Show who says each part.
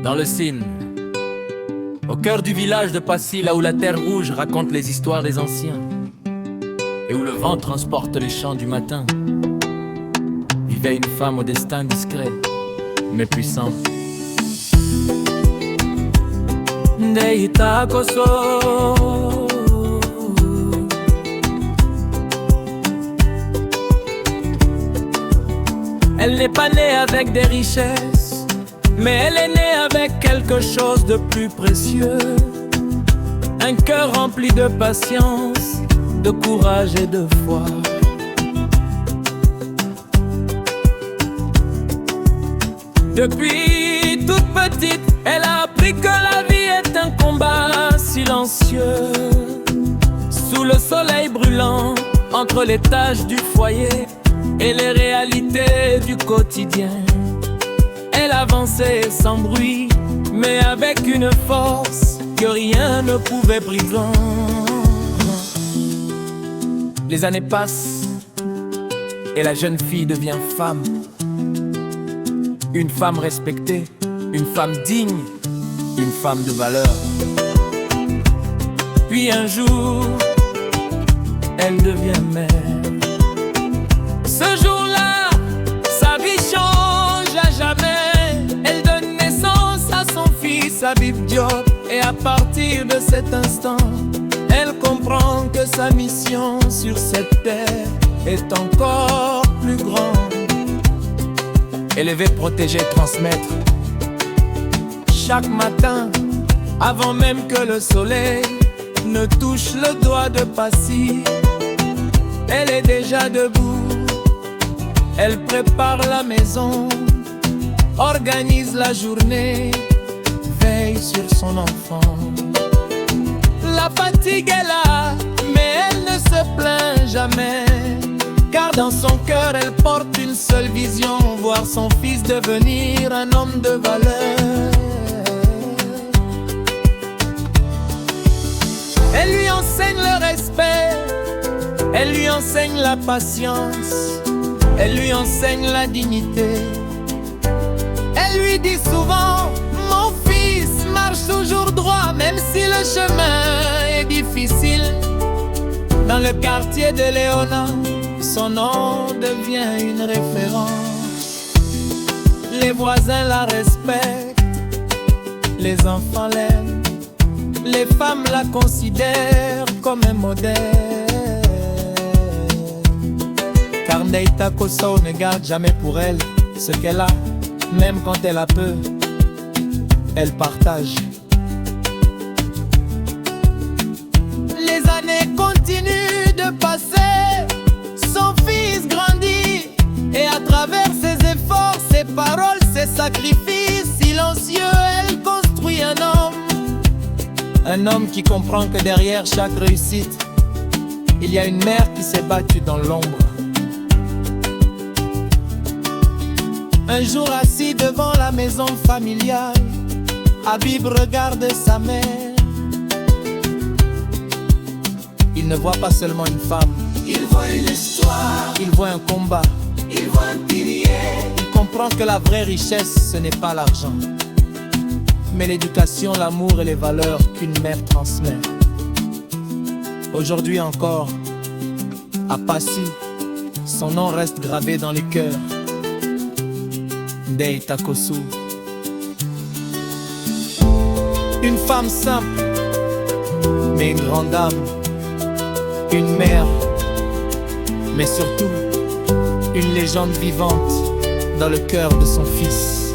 Speaker 1: Dans le Sine, au cœur du village de Passy, là où la terre rouge raconte les histoires des anciens et où le vent transporte les chants du matin, vivait une femme au destin discret mais puissant. Ndeita Koso. Elle n'est pas née avec des richesses, mais elle est née avec quelque chose de plus précieux. Un cœur rempli de patience, de courage et de foi. Depuis toute petite, elle a appris que la vie est un combat silencieux. Sous le soleil brûlant, entre les tâches du foyer et les réalités du quotidien, elle avançait sans bruit, mais avec une force que rien ne pouvait briser. Les années passent et la jeune fille devient femme. Une femme respectée, une femme digne, une femme de valeur. Puis un jour, elle devient mère. Ce jour-là, sa vie change à jamais. Elle donne naissance à son fils Habib Diop. Et à partir de cet instant, elle comprend que sa mission sur cette terre est encore plus grande. Élever, protéger, transmettre. Chaque matin, avant même que le soleil ne touche le doigt de Passy, elle est déjà debout. Elle prépare la maison, organise la journée, veille sur son enfant. La fatigue est là, mais elle ne se plaint jamais, car dans son cœur elle porte une seule vision: voir son fils devenir un homme de valeur. Elle lui enseigne le respect, elle lui enseigne la patience, elle lui enseigne la dignité. Elle lui dit souvent: mon fils, marche toujours droit, même si le chemin est difficile. Dans le quartier de Léona, son nom devient une référence. Les voisins la respectent, les enfants l'aiment, les femmes la considèrent comme un modèle. Car Ndeita Koso ne garde jamais pour elle ce qu'elle a, même quand elle a peu, elle partage. Les années continuent de passer, son fils grandit, et à travers ses efforts, ses paroles, ses sacrifices silencieux, elle construit un homme. Un homme qui comprend que derrière chaque réussite, il y a une mère qui s'est battue dans l'ombre. Un jour assis devant la maison familiale, Habib regarde sa mère. Il ne voit pas seulement une femme,
Speaker 2: il voit une histoire,
Speaker 1: il voit un combat,
Speaker 2: il voit un pilier.
Speaker 1: Il comprend que la vraie richesse, ce n'est pas l'argent, mais l'éducation, l'amour et les valeurs qu'une mère transmet. Aujourd'hui encore, à Passy, son nom reste gravé dans les cœurs. Ndeita Koso. Une femme simple, mais une grande âme. Une mère, mais surtout une légende vivante dans le cœur de son fils.